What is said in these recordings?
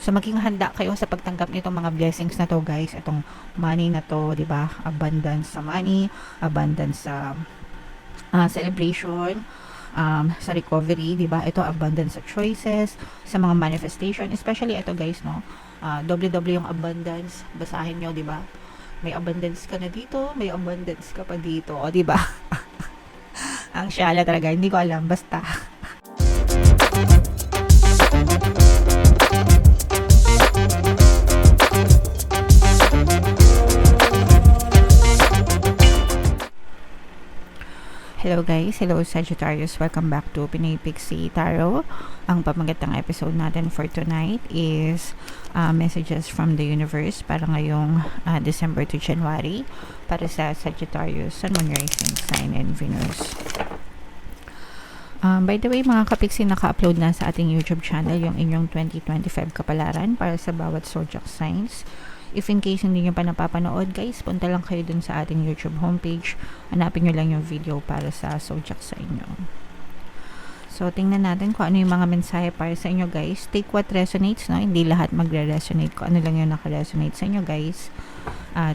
So maging handa kayo sa pagtanggap nitong mga blessings na to, guys. Itong money na to, 'di ba? Abundance sa money, abundance sa celebration, sa recovery, 'di ba? Ito abundance sa choices, sa mga manifestation, especially ito, guys, no. Doble-doble yung abundance. Basahin niyo, 'di ba? May abundance ka na dito, may abundance ka pa dito, o 'di ba? Ang syala talaga, hindi ko alam, basta. Hello guys, hello Sagittarius, welcome back to Pinoy Pixie Tarot. Ang pamagatang episode natin for tonight is messages from the universe para ngayong December to January para sa Sagittarius, Sun, Moon, Rising Sign, and Venus. By the way, mga kapiksi, naka-upload na sa ating YouTube channel yung inyong 2025 kapalaran para sa bawat zodiac signs. If in case hindi nyo pa napapanood, guys, punta lang kayo dun sa ating YouTube homepage. Hanapin nyo lang yung video para sa zodiac sa inyo. So, tingnan natin kung ano yung mga mensahe para sa inyo, guys. Take what resonates, no? Hindi lahat magre-resonate. Kung ano lang yung naka-resonate sa inyo, guys.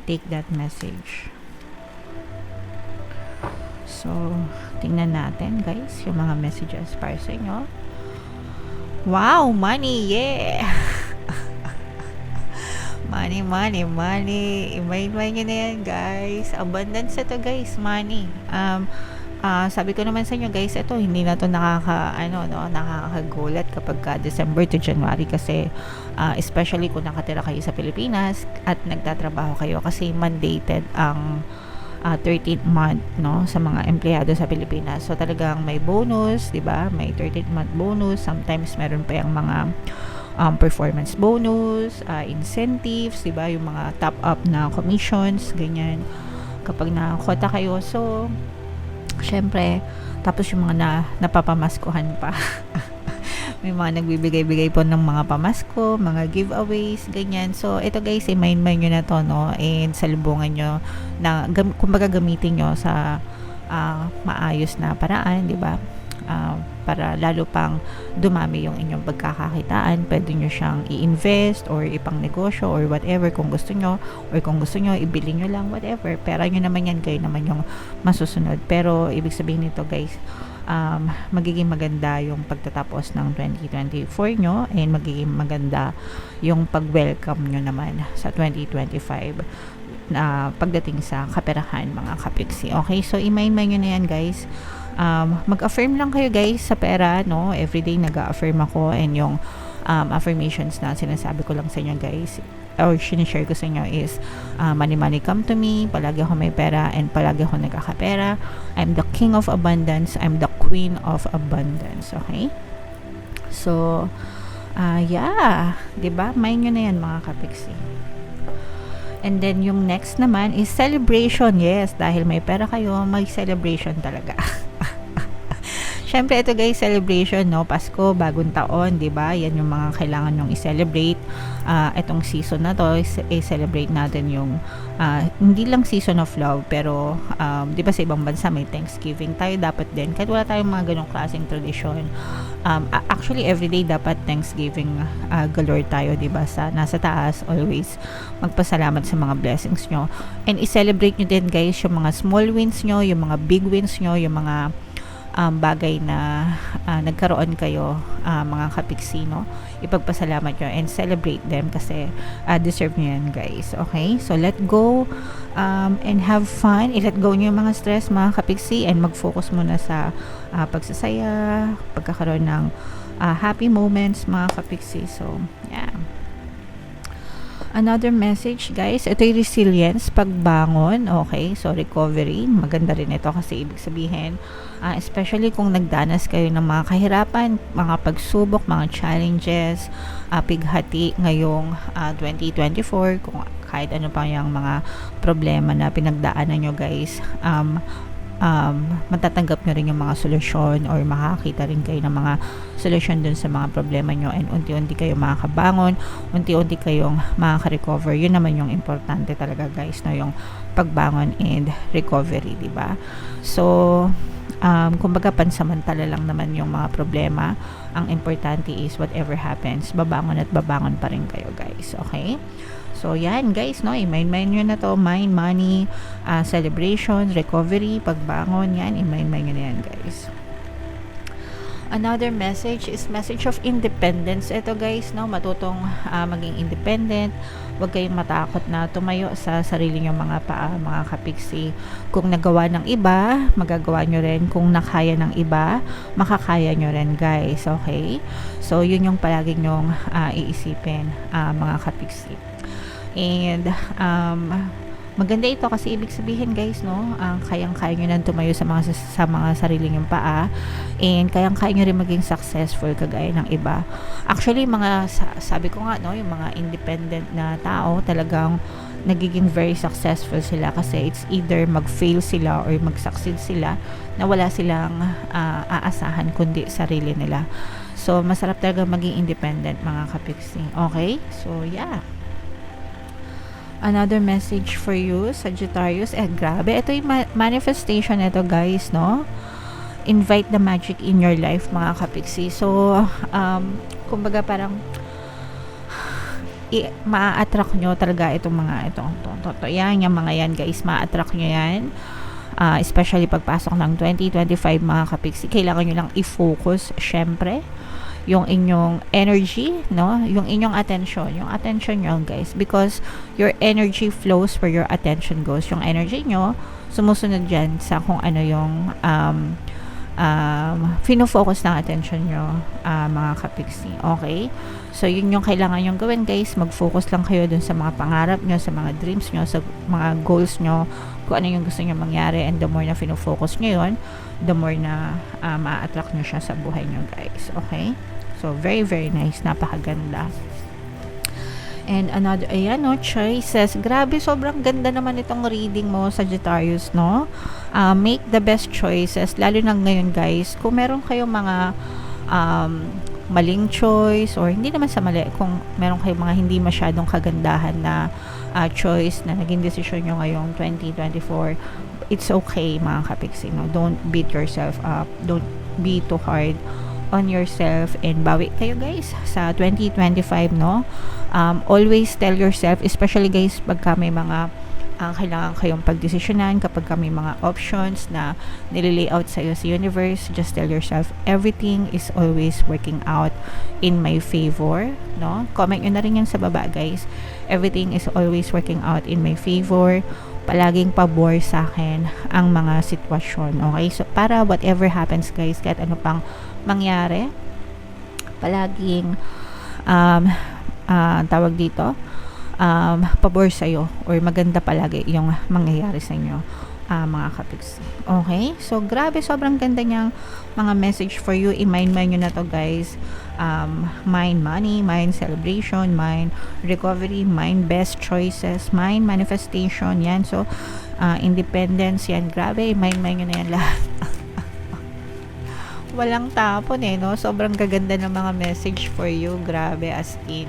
Take that message. So, tingnan natin, guys, yung mga messages para sa inyo. Wow! Money! Yeah! Money, money, money. Imay-imay nyo na yan, guys. Abundance ito, guys. Money. Sabi ko naman sa inyo, guys, ito, hindi na to nakakagulat kapag December to January kasi especially kung nakatira kayo sa Pilipinas at nagtatrabaho kayo kasi mandated ang 13th month, no, sa mga empleyado sa Pilipinas. So talagang may bonus, 'di ba? May 13th month bonus. Sometimes meron pa yung mga performance bonus, incentives, 'di ba? Yung mga top up na commissions, ganyan. Kapag nakakota kayo, so syempre, tapos yung mga napapamaskuhan pa. May mga nagbibigay-bigay po ng mga pamasko, mga giveaways, ganyan. So, ito, guys, i-mind nyo na to, no? And salubungan nyo na, kumbaga gamitin nyo sa maayos na paraan, di ba? Para lalo pang dumami yung inyong pagkakakitaan. Pwede nyo siyang i-invest or ipang negosyo or whatever kung gusto nyo, or kung gusto nyo, ibili nyo lang, whatever. Pera nyo naman yan, kayo naman yung masusunod. Pero, ibig sabihin nito, guys, magiging maganda yung pagtatapos ng 2024 nyo and magiging maganda yung pag-welcome nyo naman sa 2025 na pagdating sa kaperahan, mga kapiksi. Okay, so i-mind nyo na yan, guys. Mag-affirm lang kayo, guys, sa pera, no? Everyday nag-affirm ako, and yung affirmations na sinasabi ko lang sa inyo, guys, or sinishare ko sa inyo is money, money come to me, palagi ako may pera and palagi ako nagkakapera. I'm the king of abundance, I'm the queen of abundance. Okay, so yeah, diba, mind nyo na yan, mga kapiksi. And then yung next naman is celebration. Yes, dahil may pera kayo, may celebration talaga. Syempre, ito, guys, celebration, no? Pasko, bagong taon, di ba? Yan yung mga kailangan nyong i-celebrate. Itong season na to, i-celebrate natin yung hindi lang season of love, pero di ba sa ibang bansa may Thanksgiving, tayo dapat din. Kahit wala tayong mga ganong klaseng tradisyon. Actually, everyday dapat Thanksgiving galore tayo, di ba? Nasa taas, always magpasalamat sa mga blessings nyo. And i-celebrate nyo din, guys, yung mga small wins nyo, yung mga big wins nyo, yung mga bagay na nagkaroon kayo, mga kapiksi, no? Ipagpasalamat nyo and celebrate them kasi deserve nyo yan, guys. Okay, so let go and have fun. I-let go nyo yung mga stress, mga kapiksi, and mag-focus muna sa pagsasaya, pagkakaroon ng happy moments, mga kapiksi. So yeah, another message, guys, ito yung resilience, pagbangon. Okay, so recovery, maganda rin ito kasi ibig sabihin, especially kung nagdanas kayo ng mga kahirapan, mga pagsubok, mga challenges, pighati ngayong 2024, kung kahit ano pa yung mga problema na pinagdaanan nyo, guys, matatanggap nyo rin yung mga solusyon or makakita rin kayo ng mga solusyon dun sa mga problema nyo, and unti-unti kayo makakabangon, unti-unti kayong makaka-recover. Yun naman yung importante talaga, guys, no? Yung pagbangon and recovery, diba? So kumbaga pansamantala lang naman yung mga problema. Ang importante is whatever happens, babangon at babangon pa rin kayo guys, okay? So yan guys, no, i-mind nyo na to, mind, money, celebration, recovery, pagbangon, yan, i-mind nyo na yan guys. Another message is message of independence. Ito guys, no, matutong maging independent. Huwag kayong matakot na tumayo sa sarili nyo mga paa, mga kapiksi. Kung nagawa ng iba, magagawa nyo rin. Kung nakaya ng iba, makakaya nyo rin guys, okay? So yun yung palagi nyong iisipin, mga kapiksi. And maganda ito kasi ibig sabihin guys, no, kayang-kaya nyo nang tumayo sa mga sarili nyong paa, and kayang-kaya nyo rin maging successful kagaya ng iba. Actually, sabi ko nga, no, yung mga independent na tao talagang nagiging very successful sila kasi it's either mag-fail sila or mag-succeed sila na wala silang aasahan kundi sarili nila. So masarap talaga maging independent mga kapiksi, okay? So yeah. Another message for you, Sagittarius. Grabe. Ito yung manifestation nito guys, no? Invite the magic in your life, mga kapiksi. So, kumbaga parang ma-attract nyo talaga itong mga yan, yung mga yan guys, ma-attract nyo yan. Especially pagpasok ng 2025 mga kapiksi. Kailangan nyo lang i-focus, syempre, yung inyong energy, no? Yung inyong attention nyo guys, because your energy flows where your attention goes. Yung energy nyo sumusunod dyan sa kung ano yung fino-focus ng attention nyo, mga kapiksi, okay? So yun yung kailangan yung gawin guys, mag-focus lang kayo dun sa mga pangarap nyo, sa mga dreams nyo, sa mga goals nyo, kung ano yung gusto nyo mangyari, and the more na fino-focus nyo yun, the more na ma-attract nyo siya sa buhay nyo guys, okay? So, very, very nice. Napakaganda. And another, ayan, no, choices. Grabe, sobrang ganda naman itong reading mo, Sagittarius, no? Make the best choices. Lalo na ngayon, guys. Kung meron kayong mga maling choice, or hindi naman sa mali, kung meron kayong mga hindi masyadong kagandahan na choice na naging decision nyo ngayong 2024, it's okay, mga kapiksi, no? Don't beat yourself up. Don't be too hard on yourself, and bawi kayo guys sa 2025, no? Always tell yourself, especially guys pagka may mga kailangan kayong pagdesisyonan, kapag may mga options na nililayout sa iyo sa universe, just tell yourself everything is always working out in my favor, no? Comment nyo na rin yan sa baba guys, everything is always working out in my favor. Palaging pabor sa akin ang mga sitwasyon, okay? So para whatever happens guys, kahit ano pang mangyari, palaging tawag dito, pabor sa'yo, or maganda palagi yung mangyayari sa inyo, mga kapiksi, okay? So grabe, sobrang ganda niyang mga message for you. I-mind nyo na to guys. Mind money, mind celebration, mind recovery, mind best choices, mind manifestation, yan. So independence, yan, grabe, i-mind nyo na yan lahat. Walang tapon no? Sobrang gaganda ng mga message for you, grabe, as in.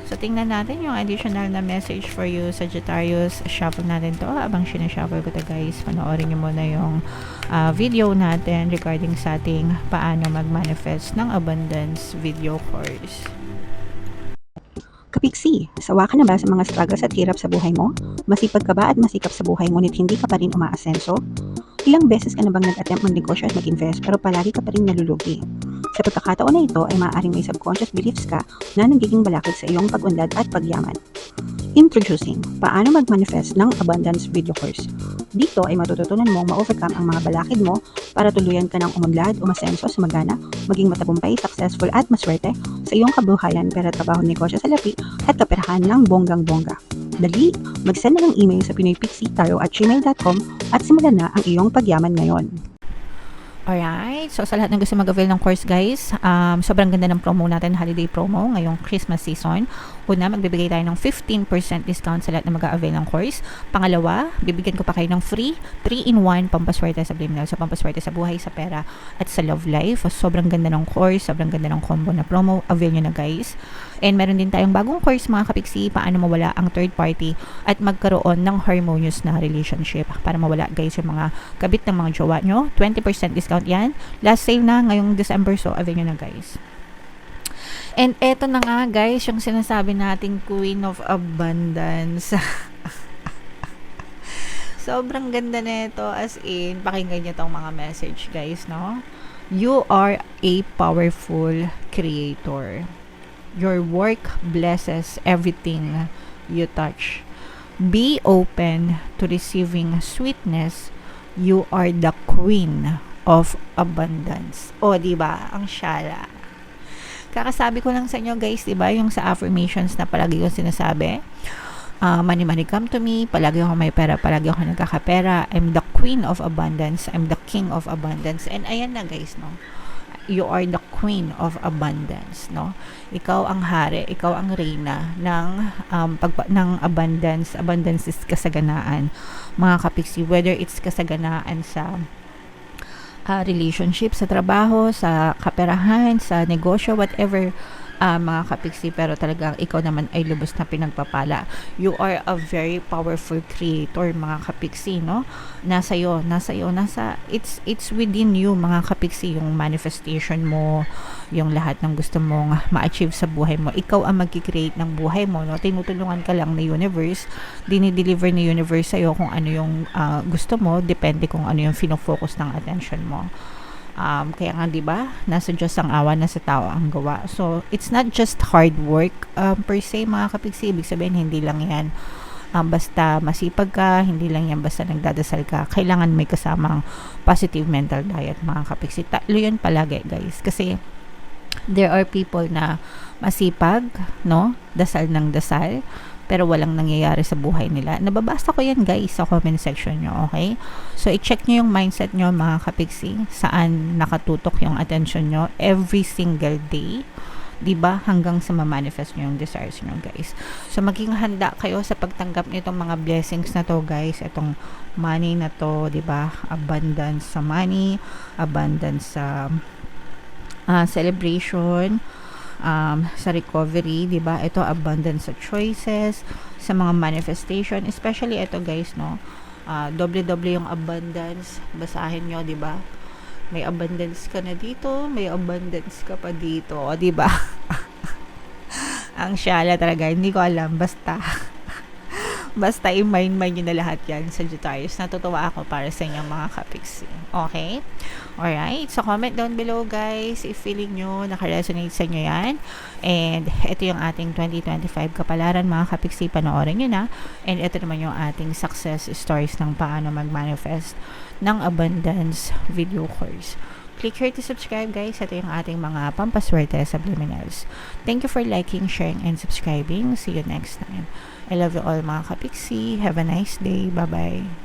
So tingnan natin yung additional na message for you, Sagittarius. Shuffle natin to habang sinashuffle ko to guys. Panoorin nyo muna yung video natin regarding sa ating paano mag-manifest ng abundance video course. Kapiksi, sawa ka na ba sa mga struggles at hirap sa buhay mo? Masipag ka ba at masikap sa buhay ngunit hindi ka pa rin umaasenso? Ilang beses ka na bang nag-attempt magnegosyo at mag-invest pero palagi ka pa rin nalulugi? Sa pagkakataon na ito ay maaaring may subconscious beliefs ka na nagiging balakid sa iyong pag-unlad at pagyaman. Introducing, paano mag-manifest ng abundance video course. Dito ay matututunan mong ma-overcome ang mga balakid mo para tuluyan ka ng umunlad, umasenso, sumagana, maging matagumpay, successful at maswerte sa iyong kabuhayan, pera, trabaho, negosyo sa lapi at kaperahan ng bonggang-bongga. Dali, mag-send na ng email sa pinoypixie@gmail.com at simulan na ang iyong pagyaman ngayon. Alright, so sa lahat ng gusto mag-avail ng course guys, sobrang ganda ng promo natin, holiday promo, ngayong Christmas season. Una, magbibigay tayo ng 15% discount sa lahat na mag-avail ng course. Pangalawa, bibigyan ko pa kayo ng free 3-in-1 pampaswerte sa Bliminal, so pampaswerte sa buhay, sa pera, at sa love life. Sobrang ganda ng course, sobrang ganda ng combo na promo, avail nyo na guys. And meron din tayong bagong course mga kapiksi, paano mawala ang third party at magkaroon ng harmonious na relationship. Para mawala guys yung mga kabit ng mga jowa nyo, 20% discount yan. Last sale na ngayong December, so avail nyo na guys. And eto na nga guys, yung sinasabi nating Queen of Abundance. Sobrang ganda nito, as in, pakinggan nyo tong mga message guys, no? You are a powerful creator. Your work blesses everything you touch. Be open to receiving sweetness. You are the Queen of Abundance. O, diba? Ang syala. Kakasabi ko lang sa inyo guys, diba? Yung sa affirmations na palagi ko sinasabi. Money, money come to me. Palagi ako may pera. Palagi ako nagkakapera. I'm the Queen of Abundance. I'm the King of Abundance. And ayan na guys, no? You are the Queen of Abundance, no? Ikaw ang hari, ikaw ang reyna ng abundance. Abundance is kasaganaan, mga kapiksi. Whether it's kasaganaan sa relationship, sa trabaho, sa kaperahan, sa negosyo, whatever, mga kapiksi, pero talagang ikaw naman ay lubos na pinagpapala. You are a very powerful creator, mga kapiksi, no? It's within you, mga kapiksi, yung manifestation mo, yung lahat ng gusto mong ma-achieve sa buhay mo. Ikaw ang mag-create ng buhay mo, no? Tinutulungan ka lang ng universe, dinideliver ni universe sa'yo kung ano yung gusto mo, depende kung ano yung fino-focus ng attention mo. Kaya nga, diba, nasa Diyos ang awa, nasa tao ang gawa. So, it's not just hard work per se, mga kapiksi. Ibig sabihin, hindi lang yan basta masipag ka, hindi lang yan basta nagdadasal ka. Kailangan may kasamang positive mental diet, mga kapiksi. Tatlo yun palagi, guys. Kasi, there are people na masipag, no? Dasal ng dasal, pero walang nangyayari sa buhay nila. Nababasa ko yan guys sa comment section nyo, okay? So, i-check nyo yung mindset nyo, mga kapiksi, saan nakatutok yung attention nyo every single day, diba? Hanggang sa ma-manifest nyo yung desires nyo, guys. So, maging handa kayo sa pagtanggap nitong mga blessings na to, guys. Itong money na to, diba? Abundance sa money, abundance sa celebration, sa recovery, diba? Ito, abundance sa choices, sa mga manifestation, especially ito guys, no? Doble-doble yung abundance. Basahin nyo, diba? May abundance ka na dito, may abundance ka pa dito, o, diba? Ang syala talaga, hindi ko alam, basta i-mind nyo na lahat yan, Sagittarius. Natutuwa ako para sa inyong mga kapiksi. Okay? Alright. So, comment down below, guys, if feeling nyo nakaresonate sa inyo yan. And, ito yung ating 2025 kapalaran, mga kapiksi. Panoorin nyo na. And, ito naman yung ating success stories ng paano mag-manifest ng abundance video course. Click here to subscribe, guys. Ito yung ating mga pampaswerte sa Bliminals. Thank you for liking, sharing, and subscribing. See you next time. I love you all, mga kapiksi. Have a nice day. Bye-bye.